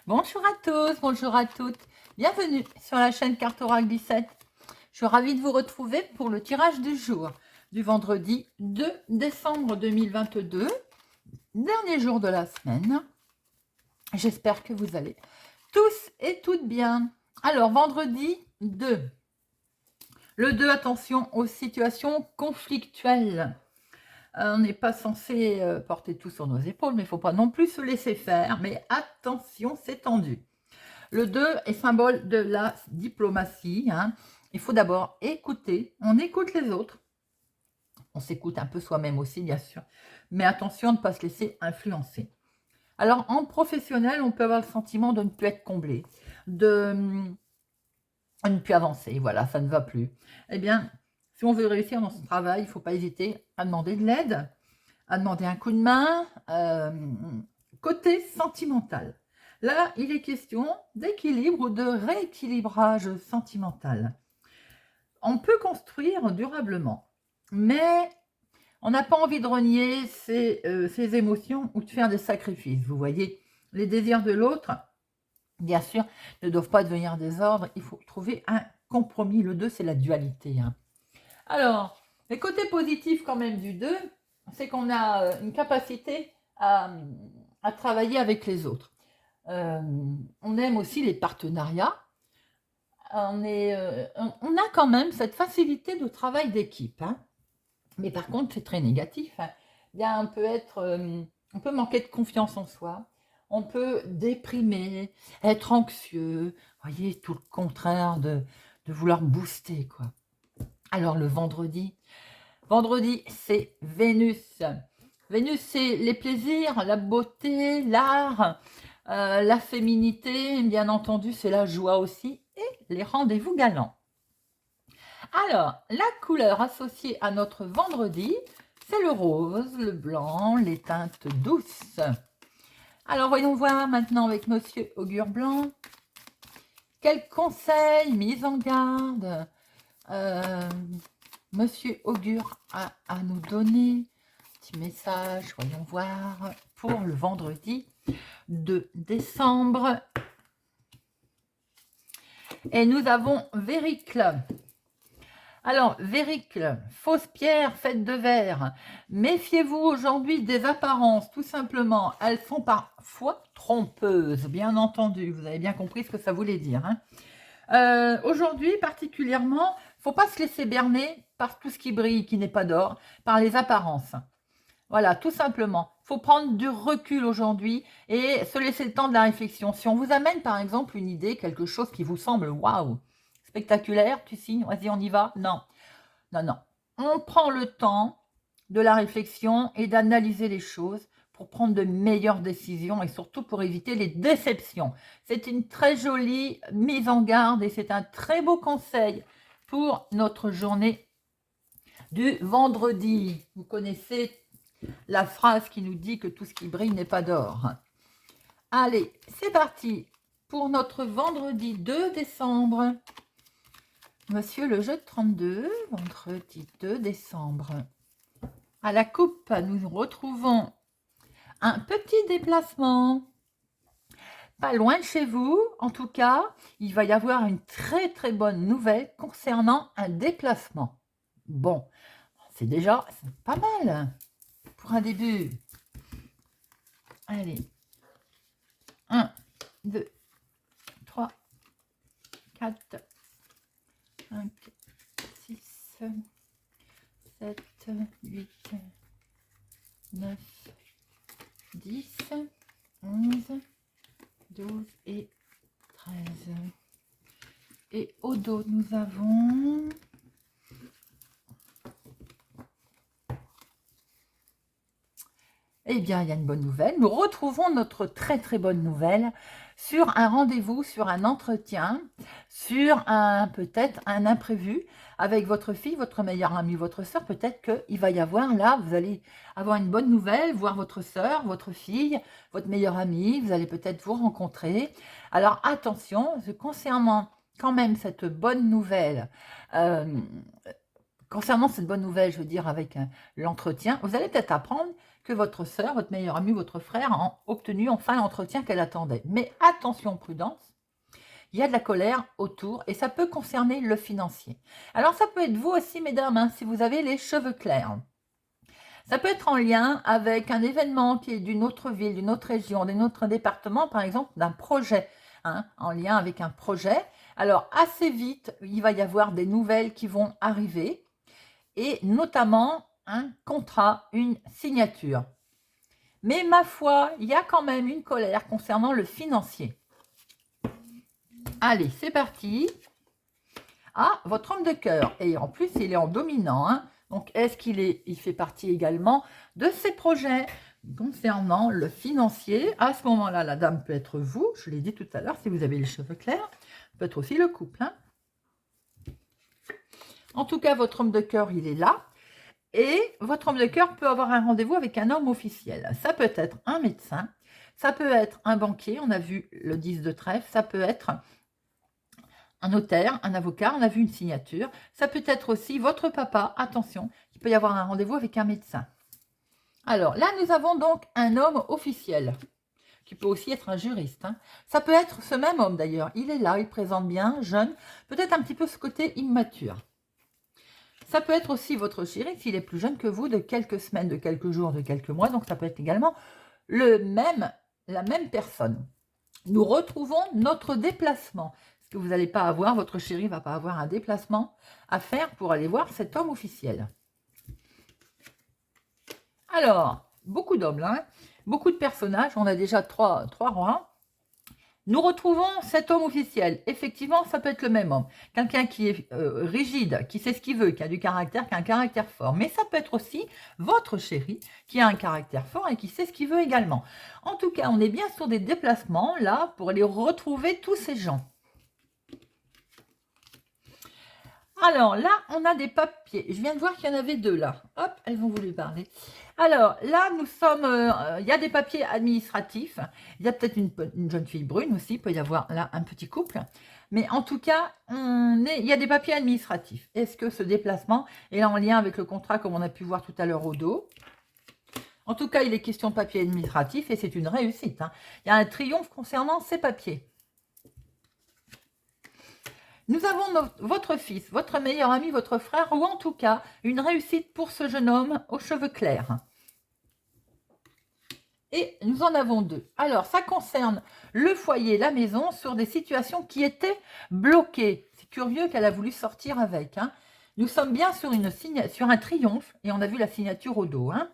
Bonjour à tous, bonjour à toutes. Bienvenue sur la chaîne Carte Oracle 17. Je suis ravie de vous retrouver pour le tirage du jour du vendredi 2 décembre 2022, dernier jour de la semaine. J'espère que vous allez tous et toutes bien. Alors, vendredi 2. Le 2, attention aux situations conflictuelles. On n'est pas censé porter tout sur nos épaules, mais il ne faut pas non plus se laisser faire. Mais attention, c'est tendu. Le 2 est symbole de la diplomatie. Il faut d'abord écouter. On écoute les autres. On s'écoute un peu soi-même aussi, bien sûr. Mais attention à ne pas se laisser influencer. Alors, en professionnel, on peut avoir le sentiment de ne plus être comblé, de ne plus avancer. Voilà, ça ne va plus. Eh bien, si on veut réussir dans ce travail, il ne faut pas hésiter à demander de l'aide, à demander un coup de main. Côté sentimental. Là, il est question d'équilibre ou de rééquilibrage sentimental. On peut construire durablement, mais on n'a pas envie de renier ses émotions ou de faire des sacrifices. Vous voyez, les désirs de l'autre, bien sûr, ne doivent pas devenir des ordres. Il faut trouver un compromis. Le 2, c'est la dualité. Alors, les côtés positifs quand même du 2, c'est qu'on a une capacité à travailler avec les autres. On aime aussi les partenariats. On a quand même cette facilité de travail d'équipe. Mais par contre, c'est très négatif. Bien, on peut manquer de confiance en soi. On peut déprimer, être anxieux. Vous voyez, tout le contraire de vouloir booster, quoi. Alors, le vendredi, c'est Vénus. Vénus, c'est les plaisirs, la beauté, l'art, la féminité, bien entendu, c'est la joie aussi, et les rendez-vous galants. Alors, la couleur associée à notre vendredi, c'est le rose, le blanc, les teintes douces. Alors, voyons voir maintenant avec Monsieur Augure Blanc. Quels conseils, mise en garde Monsieur Augure a à nous donner? Petit message, voyons voir, pour le vendredi 2 décembre. Et nous avons Véricle. Alors, Véricle, fausse pierre faite de verre. Méfiez-vous aujourd'hui des apparences, tout simplement. Elles sont parfois trompeuses, bien entendu. Vous avez bien compris ce que ça voulait dire. Aujourd'hui, particulièrement, il ne faut pas se laisser berner par tout ce qui brille, qui n'est pas d'or, par les apparences. Voilà, tout simplement. Il faut prendre du recul aujourd'hui et se laisser le temps de la réflexion. Si on vous amène, par exemple, une idée, quelque chose qui vous semble waouh, spectaculaire, tu signes, vas-y, on y va. Non, non, non. On prend le temps de la réflexion et d'analyser les choses pour prendre de meilleures décisions et surtout pour éviter les déceptions. C'est une très jolie mise en garde et c'est un très beau conseil pour notre journée du vendredi. Vous connaissez la phrase qui nous dit que tout ce qui brille n'est pas d'or. Allez, c'est parti pour notre vendredi 2 décembre. Monsieur le jeu de 32, vendredi 2 décembre. À la coupe, nous retrouvons un petit déplacement. Pas loin de chez vous, en tout cas, il va y avoir une très très bonne nouvelle concernant un déplacement. Bon, c'est déjà pas mal pour un début. Allez. 1, 2, 3, 4, 5, 6, 7, 8, 9, 10, 11, 12 et 13. Et au dos, nous avons... Eh bien, il y a une bonne nouvelle. Nous retrouvons notre très très bonne nouvelle sur un rendez-vous, sur un entretien, sur peut-être un imprévu avec votre fille, votre meilleure amie, votre soeur. Peut-être qu'il va y avoir là, vous allez avoir une bonne nouvelle, voir votre soeur, votre fille, votre meilleure amie. Vous allez peut-être vous rencontrer. Alors attention, concernant quand même cette bonne nouvelle, Concernant cette bonne nouvelle, je veux dire, avec l'entretien, vous allez peut-être apprendre que votre sœur, votre meilleure amie, votre frère ont obtenu enfin l'entretien qu'elle attendait. Mais attention, prudence, il y a de la colère autour et ça peut concerner le financier. Alors ça peut être vous aussi, mesdames, hein, si vous avez les cheveux clairs. Ça peut être en lien avec un événement qui est d'une autre ville, d'une autre région, d'un autre département, par exemple, d'un projet, hein, en lien avec un projet. Alors, assez vite, il va y avoir des nouvelles qui vont arriver et notamment un contrat, une signature. Mais ma foi, il y a quand même une colère concernant le financier. Allez, c'est parti. Ah, votre homme de cœur. Et en plus, il est en dominant, hein. Donc, est-ce il fait partie également de ces projets concernant le financier? À ce moment-là, la dame peut être vous, je l'ai dit tout à l'heure, si vous avez les cheveux clairs, peut être aussi le couple, hein. En tout cas, votre homme de cœur, il est là. Et votre homme de cœur peut avoir un rendez-vous avec un homme officiel. Ça peut être un médecin, ça peut être un banquier, on a vu le 10 de trèfle, ça peut être un notaire, un avocat, on a vu une signature. Ça peut être aussi votre papa, attention, il peut y avoir un rendez-vous avec un médecin. Alors là, nous avons donc un homme officiel, qui peut aussi être un juriste, hein. Ça peut être ce même homme d'ailleurs, il est là, il présente bien, jeune, peut-être un petit peu ce côté immature. Ça peut être aussi votre chéri, s'il est plus jeune que vous, de quelques semaines, de quelques jours, de quelques mois, donc ça peut être également la même personne. Nous retrouvons notre déplacement. Parce que vous n'allez pas avoir, votre chéri ne va pas avoir un déplacement à faire pour aller voir cet homme officiel. Alors, beaucoup d'hommes là, hein, beaucoup de personnages, on a déjà trois rois. Nous retrouvons cet homme officiel. Effectivement, ça peut être le même homme. Quelqu'un qui est rigide, qui sait ce qu'il veut, qui a du caractère, qui a un caractère fort. Mais ça peut être aussi votre chéri, qui a un caractère fort et qui sait ce qu'il veut également. En tout cas, on est bien sur des déplacements, là, pour aller retrouver tous ces gens. Alors, là, on a des papiers. Je viens de voir qu'il y en avait deux, là. Hop, elles ont voulu parler. Alors, là, nous sommes... il y a des papiers administratifs. Il y a peut-être une jeune fille brune aussi. Il peut y avoir, là, un petit couple. Mais en tout cas, il y a des papiers administratifs. Est-ce que ce déplacement est en lien avec le contrat, comme on a pu voir tout à l'heure au dos? En tout cas, il est question de papiers administratifs et c'est une réussite, hein. Il y a un triomphe concernant ces papiers. Nous avons votre fils, votre meilleur ami, votre frère, ou en tout cas, une réussite pour ce jeune homme aux cheveux clairs. Et nous en avons deux. Alors, ça concerne le foyer, la maison, sur des situations qui étaient bloquées. C'est curieux qu'elle a voulu sortir avec, hein. Nous sommes bien sur un triomphe, et on a vu la signature au dos, hein.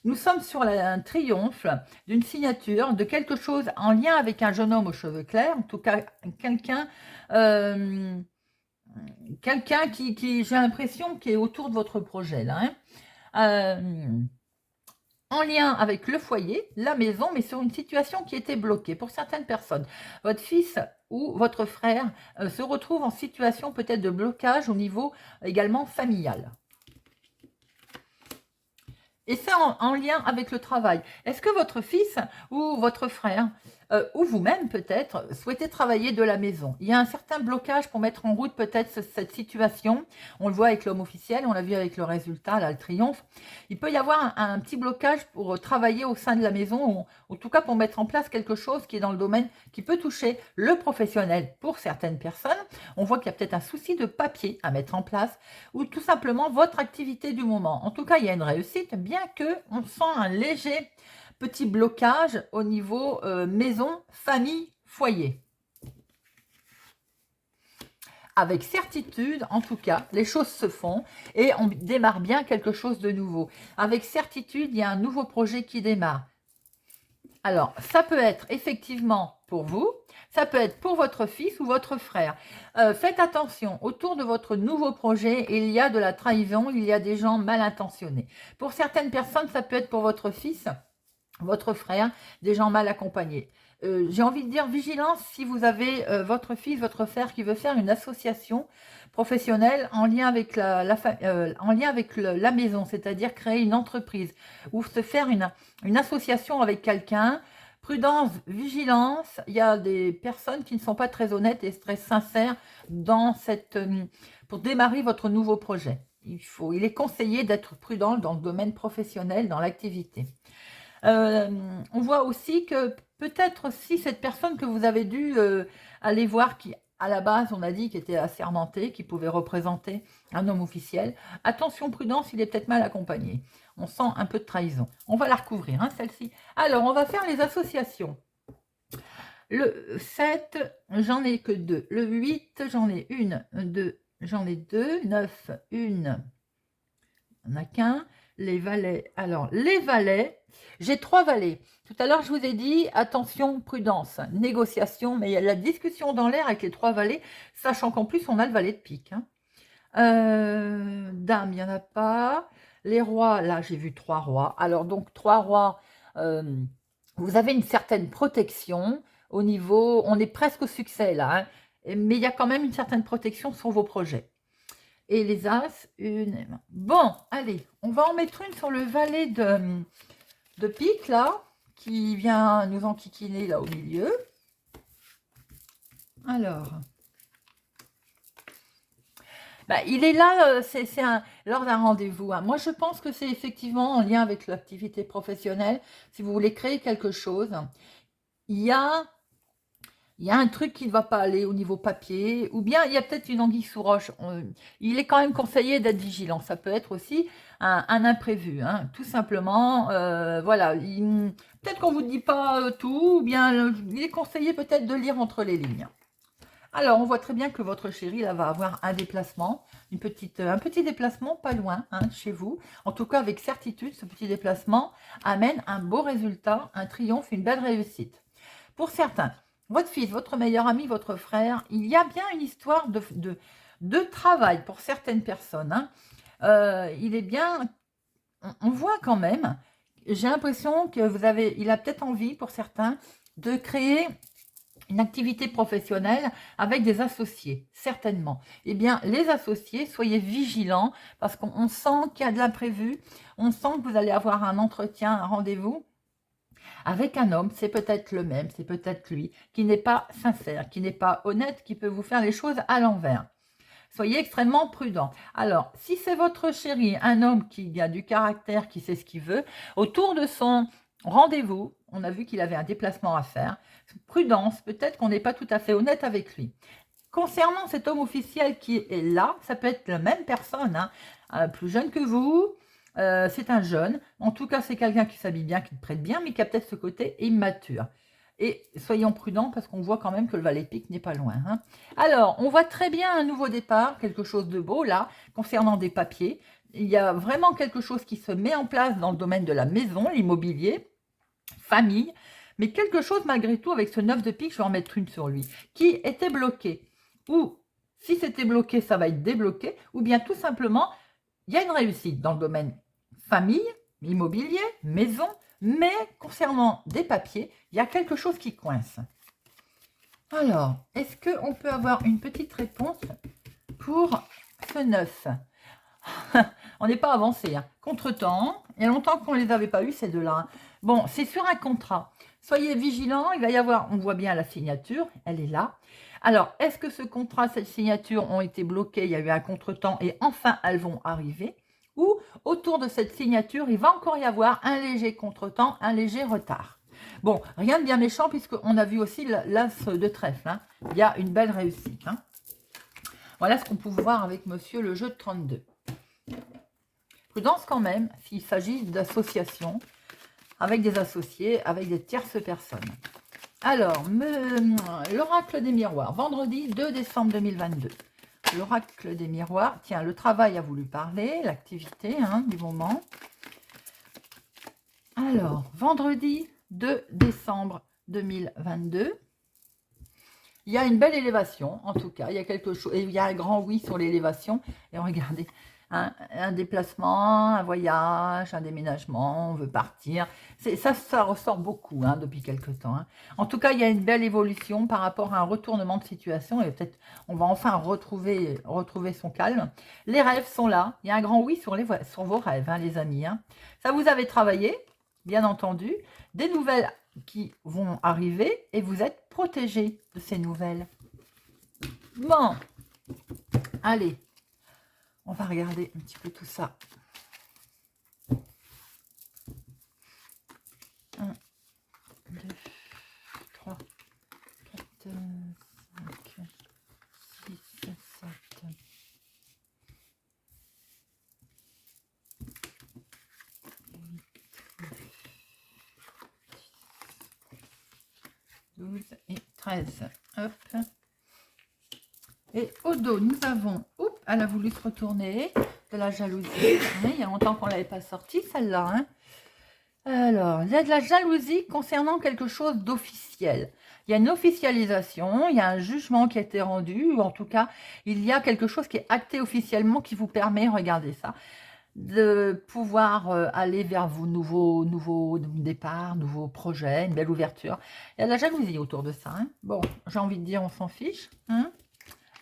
Nous sommes sur un triomphe d'une signature, de quelque chose en lien avec un jeune homme aux cheveux clairs, en tout cas quelqu'un qui j'ai l'impression, qui est autour de votre projet, là, hein. En lien avec le foyer, la maison, mais sur une situation qui était bloquée pour certaines personnes. Votre fils ou votre frère se retrouve en situation peut-être de blocage au niveau également familial. Et ça en lien avec le travail. Est-ce que votre fils ou votre frère, ou vous-même peut-être, souhaitez travailler de la maison? Il y a un certain blocage pour mettre en route peut-être cette situation. On le voit avec l'homme officiel, on l'a vu avec le résultat, là, le triomphe. Il peut y avoir un petit blocage pour travailler au sein de la maison, ou en tout cas pour mettre en place quelque chose qui est dans le domaine, qui peut toucher le professionnel pour certaines personnes. On voit qu'il y a peut-être un souci de papier à mettre en place, ou tout simplement votre activité du moment. En tout cas, il y a une réussite, bien qu'on sent un léger petit blocage au niveau maison, famille, foyer. Avec certitude, en tout cas, les choses se font et on démarre bien quelque chose de nouveau. Avec certitude, il y a un nouveau projet qui démarre. Alors, ça peut être effectivement pour vous, ça peut être pour votre fils ou votre frère. Faites attention, autour de votre nouveau projet, il y a de la trahison, il y a des gens mal intentionnés. Pour certaines personnes, ça peut être pour votre fils, votre frère, des gens mal accompagnés. J'ai envie de dire vigilance si vous avez votre fils, votre frère qui veut faire une association professionnelle en lien avec la maison, c'est-à-dire créer une entreprise ou se faire une association avec quelqu'un. Prudence, vigilance, il y a des personnes qui ne sont pas très honnêtes et très sincères dans pour démarrer votre nouveau projet. il est conseillé d'être prudent dans le domaine professionnel, dans l'activité. On voit aussi que peut-être si cette personne que vous avez dû aller voir, qui à la base on a dit qu'il était assermenté, qui pouvait représenter un homme officiel, attention prudence, il est peut-être mal accompagné. On sent un peu de trahison. On va la recouvrir, hein, celle-ci. Alors, on va faire les associations. Le 7, j'en ai que 2. Le 8, j'en ai une, 2, j'en ai 2. 9, une, on n'a qu'un. Les valets, alors les valets, j'ai 3 valets. Tout à l'heure, je vous ai dit, attention, prudence, négociation, mais il y a la discussion dans l'air avec les 3 valets, sachant qu'en plus, on a le valet de pique. Hein. Dame, il n'y en a pas. Les rois, là, j'ai vu 3 rois. Alors, donc, 3 rois, vous avez une certaine protection au niveau, on est presque au succès, là, hein, mais il y a quand même une certaine protection sur vos projets. Et les as, une. Bon, allez, on va en mettre une sur le valet de pique, là, qui vient nous enquiquiner, là, au milieu. Alors, bah, il est là, c'est lors d'un rendez-vous. Hein. Moi, je pense que c'est effectivement en lien avec l'activité professionnelle. Si vous voulez créer quelque chose, il y a un truc qui ne va pas aller au niveau papier, ou bien il y a peut-être une anguille sous roche. Il est quand même conseillé d'être vigilant. Ça peut être aussi un imprévu, hein, tout simplement. Voilà, peut-être qu'on ne vous dit pas tout, ou bien il est conseillé peut-être de lire entre les lignes. Alors, on voit très bien que votre chérie là, va avoir un déplacement, un petit déplacement pas loin, hein, chez vous. En tout cas, avec certitude, ce petit déplacement amène un beau résultat, un triomphe, une belle réussite. Pour certains, votre fils, votre meilleur ami, votre frère, il y a bien une histoire de travail pour certaines personnes. Hein. Il est bien, on voit quand même, j'ai l'impression que il a peut-être envie pour certains de créer une activité professionnelle avec des associés, certainement. Eh bien, les associés, soyez vigilants parce qu'on sent qu'il y a de l'imprévu, on sent que vous allez avoir un entretien, un rendez-vous avec un homme, c'est peut-être le même, c'est peut-être lui, qui n'est pas sincère, qui n'est pas honnête, qui peut vous faire les choses à l'envers. Soyez extrêmement prudent. Alors, si c'est votre chéri, un homme qui a du caractère, qui sait ce qu'il veut, autour de son rendez-vous, on a vu qu'il avait un déplacement à faire. Prudence, peut-être qu'on n'est pas tout à fait honnête avec lui. Concernant cet homme officiel qui est là, ça peut être la même personne, hein, plus jeune que vous, c'est un jeune. En tout cas, c'est quelqu'un qui s'habille bien, qui te prête bien, mais qui a peut-être ce côté immature. Et soyons prudents parce qu'on voit quand même que le valet de pique n'est pas loin. Hein. Alors, on voit très bien un nouveau départ, quelque chose de beau là, concernant des papiers. Il y a vraiment quelque chose qui se met en place dans le domaine de la maison, l'immobilier, famille, mais quelque chose malgré tout avec ce 9 de pique, je vais en mettre une sur lui, qui était bloqué. Ou si c'était bloqué, ça va être débloqué, ou bien tout simplement, il y a une réussite dans le domaine famille, immobilier, maison, mais concernant des papiers, il y a quelque chose qui coince. Alors, est-ce qu'on peut avoir une petite réponse pour ce 9? On n'est pas avancé. Hein. Contre-temps, il y a longtemps qu'on ne les avait pas eu ces deux-là. Hein. Bon, c'est sur un contrat. Soyez vigilants, il va y avoir, on voit bien la signature, elle est là. Alors, est-ce que ce contrat, cette signature ont été bloquées, il y a eu un contre-temps et enfin elles vont arriver? Ou autour de cette signature, il va encore y avoir un léger contre-temps, un léger retard. Bon, rien de bien méchant puisqu'on a vu aussi l'as de trèfle. Hein. Il y a une belle réussite. Hein. Voilà ce qu'on peut voir avec monsieur le jeu de 32. Prudence quand même, s'il s'agit d'associations, avec des associés, avec des tierces personnes. Alors, l'oracle des miroirs, vendredi 2 décembre 2022. L'oracle des miroirs, tiens, le travail a voulu parler, l'activité du moment. Alors, vendredi 2 décembre 2022. Il y a une belle élévation, en tout cas, il y a quelque chose, et il y a un grand oui sur l'élévation. Et regardez, un déplacement, un voyage, un déménagement, on veut partir. Ça ressort beaucoup depuis quelques temps. Hein. En tout cas, il y a une belle évolution par rapport à un retournement de situation et peut-être on va enfin retrouver son calme. Les rêves sont là. Il y a un grand oui sur vos rêves, les amis. Hein. Ça vous avez travaillé, bien entendu. Des nouvelles qui vont arriver et vous êtes protégés de ces nouvelles. Bon, allez. On va regarder un petit peu tout ça. 1, 2, 3, 4, 5, 6, 7, 12 et 13. Hop. Et au dos, nous avons, oups, elle a voulu se retourner, de la jalousie. Il y a longtemps qu'on ne l'avait pas sortie, celle-là. Hein. Alors, il y a de la jalousie concernant quelque chose d'officiel. Il y a une officialisation, il y a un jugement qui a été rendu, ou en tout cas, il y a quelque chose qui est acté officiellement qui vous permet, regardez ça, de pouvoir aller vers vos nouveaux départs, nouveaux projets, une belle ouverture. Il y a de la jalousie autour de ça. Hein. Bon, j'ai envie de dire, on s'en fiche. Hein.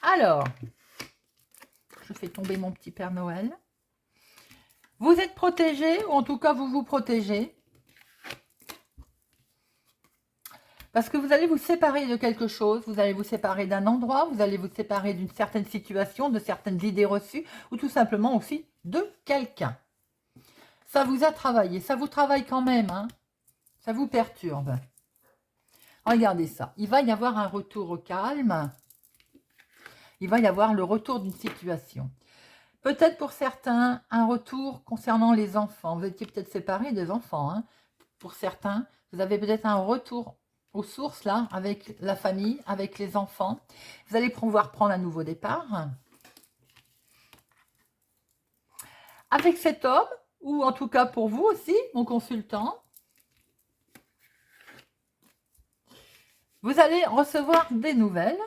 Alors, je fais tomber mon petit Père Noël. Vous êtes protégé, ou en tout cas, vous vous protégez. Parce que vous allez vous séparer de quelque chose, vous allez vous séparer d'un endroit, vous allez vous séparer d'une certaine situation, de certaines idées reçues, ou tout simplement aussi de quelqu'un. Ça vous a travaillé, ça vous travaille quand même, hein. Ça vous perturbe. Regardez ça, il va y avoir un retour au calme. Il va y avoir le retour d'une situation. Peut-être pour certains, un retour concernant les enfants. Vous étiez peut-être séparés des enfants. Hein. Pour certains, vous avez peut-être un retour aux sources, là, avec la famille, avec les enfants. Vous allez pouvoir prendre un nouveau départ. Avec cet homme, ou en tout cas pour vous aussi, mon consultant, vous allez recevoir des nouvelles.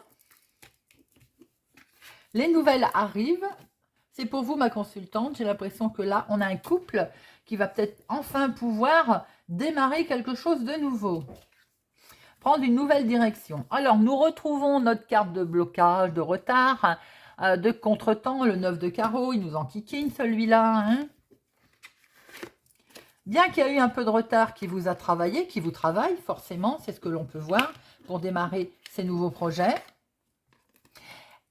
Les nouvelles arrivent. C'est pour vous, ma consultante. J'ai l'impression que là, on a un couple qui va peut-être enfin pouvoir démarrer quelque chose de nouveau. Prendre une nouvelle direction. Alors, nous retrouvons notre carte de blocage, de retard, de contretemps, le 9 de carreau. Il nous enquiquine celui-là. Hein. Bien qu'il y a eu un peu de retard qui vous a travaillé, qui vous travaille, forcément, c'est ce que l'on peut voir pour démarrer ces nouveaux projets.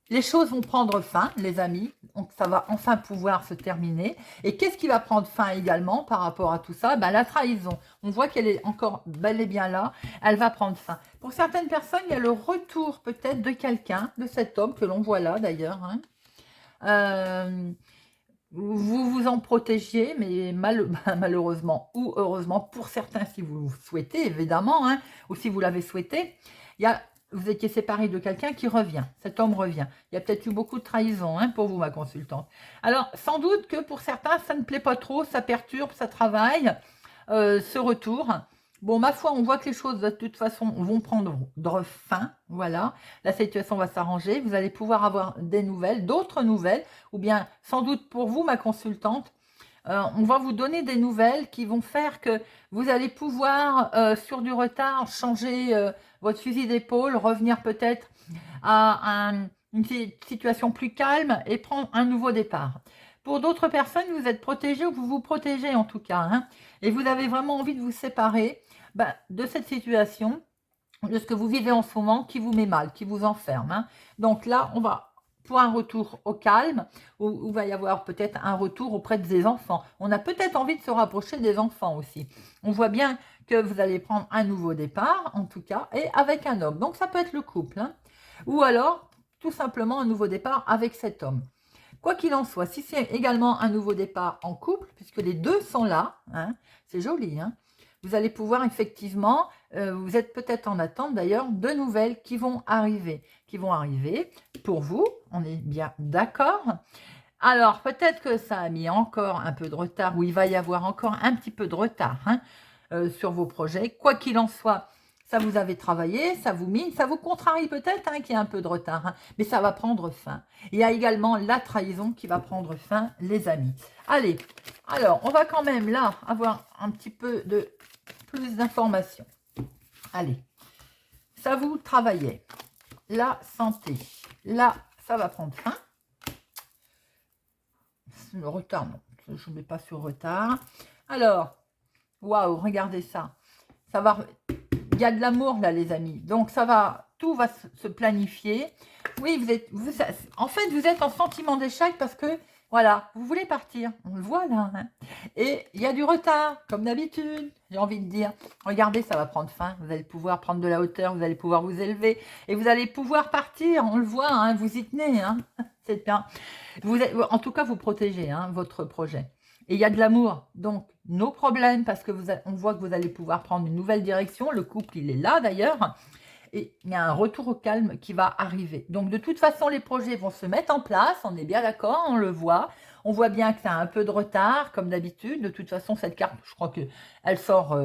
Les choses vont prendre fin, les amis, donc ça va enfin pouvoir se terminer. Et qu'est-ce qui va prendre fin également par rapport à tout ça? Ben, la trahison, on voit qu'elle est encore bel et bien là, elle va prendre fin. Pour certaines personnes, il y a le retour peut-être de quelqu'un, de cet homme que l'on voit là d'ailleurs. Hein. Vous vous en protégiez, mais malheureusement ou heureusement, pour certains, si vous le souhaitez, évidemment, hein, ou si vous l'avez souhaité, vous étiez séparé de quelqu'un qui revient. Cet homme revient. Il y a peut-être eu beaucoup de trahison hein, pour vous, ma consultante. Alors, sans doute que pour certains, ça ne plaît pas trop, ça perturbe, ça travaille, ce retour. Bon, ma foi, on voit que les choses, de toute façon, vont prendre fin. Voilà, la situation va s'arranger. Vous allez pouvoir avoir des nouvelles, d'autres nouvelles, ou bien, sans doute pour vous, ma consultante, on va vous donner des nouvelles qui vont faire que vous allez pouvoir, sur du retard, changer votre fusil d'épaule, revenir peut-être à une situation plus calme et prendre un nouveau départ. Pour d'autres personnes, vous êtes protégés ou vous vous protégez en tout cas. Hein, et vous avez vraiment envie de vous séparer de cette situation, de ce que vous vivez en ce moment qui vous met mal, qui vous enferme. Hein. Donc là, on va pour un retour au calme, où il va y avoir peut-être un retour auprès des enfants. On a peut-être envie de se rapprocher des enfants aussi. On voit bien que vous allez prendre un nouveau départ, en tout cas, et avec un homme. Donc ça peut être le couple. Hein. Ou alors, tout simplement, un nouveau départ avec cet homme. Quoi qu'il en soit, si c'est également un nouveau départ en couple, puisque les deux sont là, hein, c'est joli, hein, vous allez pouvoir effectivement, vous êtes peut-être en attente d'ailleurs, de nouvelles qui vont arriver pour vous, on est bien d'accord. Alors, peut-être que ça a mis encore un peu de retard, ou il va y avoir encore un petit peu de retard hein, sur vos projets. Quoi qu'il en soit, ça vous avait travaillé, ça vous mine, ça vous contrarie peut-être hein, qu'il y a un peu de retard, hein, mais ça va prendre fin. Il y a également la trahison qui va prendre fin, les amis. Allez, alors, on va quand même là avoir un petit peu de plus d'informations. Allez, ça vous travaillait. La santé. Là, ça va prendre fin. Le retard, non. Je ne mets pas sur retard. Alors, waouh, regardez ça. Ça va... Il y a de l'amour là, les amis. Donc, ça va... Tout va se planifier. Oui, en fait, vous êtes en sentiment d'échec parce que Voilà, vous voulez partir, on le voit là. Hein. Et il y a du retard, comme d'habitude, j'ai envie de dire. Regardez, ça va prendre fin, vous allez pouvoir prendre de la hauteur, vous allez pouvoir vous élever, et vous allez pouvoir partir, on le voit, hein, vous y tenez. Hein. C'est bien. En tout cas, vous protégez hein, votre projet. Et il y a de l'amour, donc nos problèmes, parce que on voit que vous allez pouvoir prendre une nouvelle direction, le couple, il est là d'ailleurs, et il y a un retour au calme qui va arriver. Donc de toute façon, les projets vont se mettre en place, on est bien d'accord, on le voit. On voit bien que ça a un peu de retard, comme d'habitude. De toute façon, cette carte, je crois qu'elle sort,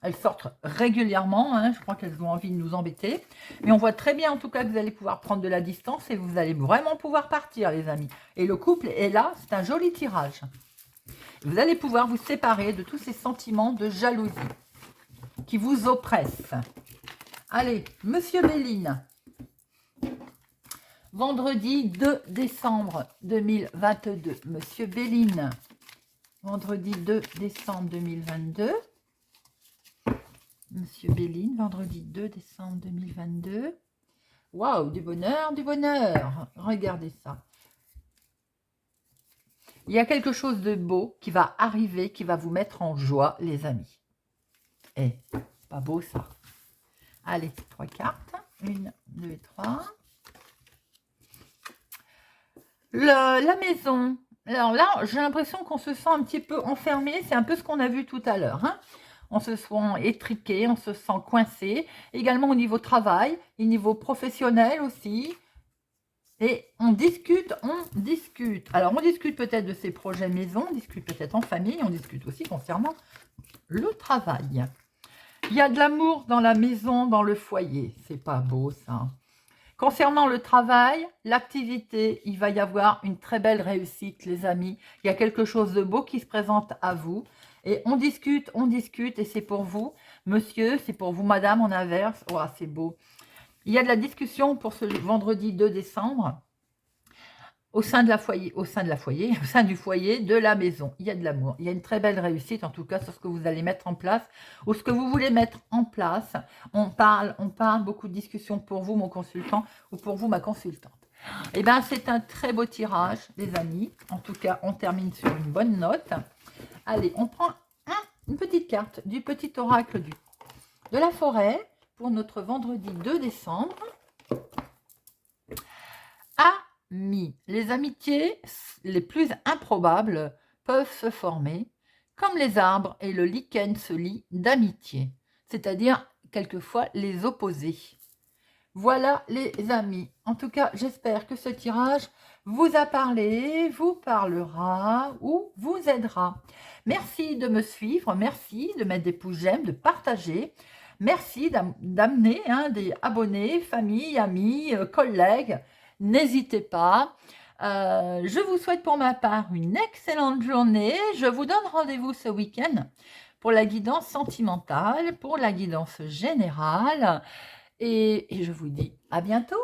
elles sortent régulièrement. Hein. Je crois qu'elles ont envie de nous embêter. Mais on voit très bien, en tout cas, que vous allez pouvoir prendre de la distance et vous allez vraiment pouvoir partir, les amis. Et le couple est là, c'est un joli tirage. Vous allez pouvoir vous séparer de tous ces sentiments de jalousie qui vous oppressent. Allez, Monsieur Béline, vendredi 2 décembre 2022. Monsieur Béline, vendredi 2 décembre 2022. Monsieur Béline, vendredi 2 décembre 2022. Waouh, du bonheur, du bonheur. Regardez ça. Il y a quelque chose de beau qui va arriver, qui va vous mettre en joie, les amis. Eh, pas beau ça. Allez, 3 cartes. 1, 2 et 3. La maison. Alors là, j'ai l'impression qu'on se sent un petit peu enfermé. C'est un peu ce qu'on a vu tout à l'heure. Hein. On se sent étriqué, on se sent coincé. Également au niveau travail, au niveau professionnel aussi. Et on discute, on discute. Alors, on discute peut-être de ces projets maison, on discute peut-être en famille, on discute aussi concernant le travail. Il y a de l'amour dans la maison, dans le foyer. C'est pas beau, ça. Concernant le travail, l'activité, il va y avoir une très belle réussite, les amis. Il y a quelque chose de beau qui se présente à vous. Et on discute, et c'est pour vous. Monsieur, c'est pour vous, madame, en inverse. Oh, c'est beau. Il y a de la discussion pour ce vendredi 2 décembre au sein du foyer de la maison. Il y a de l'amour. Il y a une très belle réussite, en tout cas, sur ce que vous allez mettre en place ou ce que vous voulez mettre en place. On parle beaucoup de discussions pour vous, mon consultant, ou pour vous, ma consultante. Eh bien, c'est un très beau tirage, les amis. En tout cas, on termine sur une bonne note. Allez, on prend une petite carte du petit oracle de la forêt pour notre vendredi 2 décembre. Amis. Les amitiés les plus improbables peuvent se former, comme les arbres et le lichen se lient d'amitié, c'est-à-dire quelquefois les opposés. Voilà les amis. En tout cas, j'espère que ce tirage vous a parlé, vous parlera ou vous aidera. Merci de me suivre, merci de mettre des pouces j'aime, de partager. Merci d'amener des abonnés, famille, amis, collègues. N'hésitez pas. Je vous souhaite pour ma part une excellente journée. Je vous donne rendez-vous ce week-end pour la guidance sentimentale, pour la guidance générale. Et je vous dis à bientôt.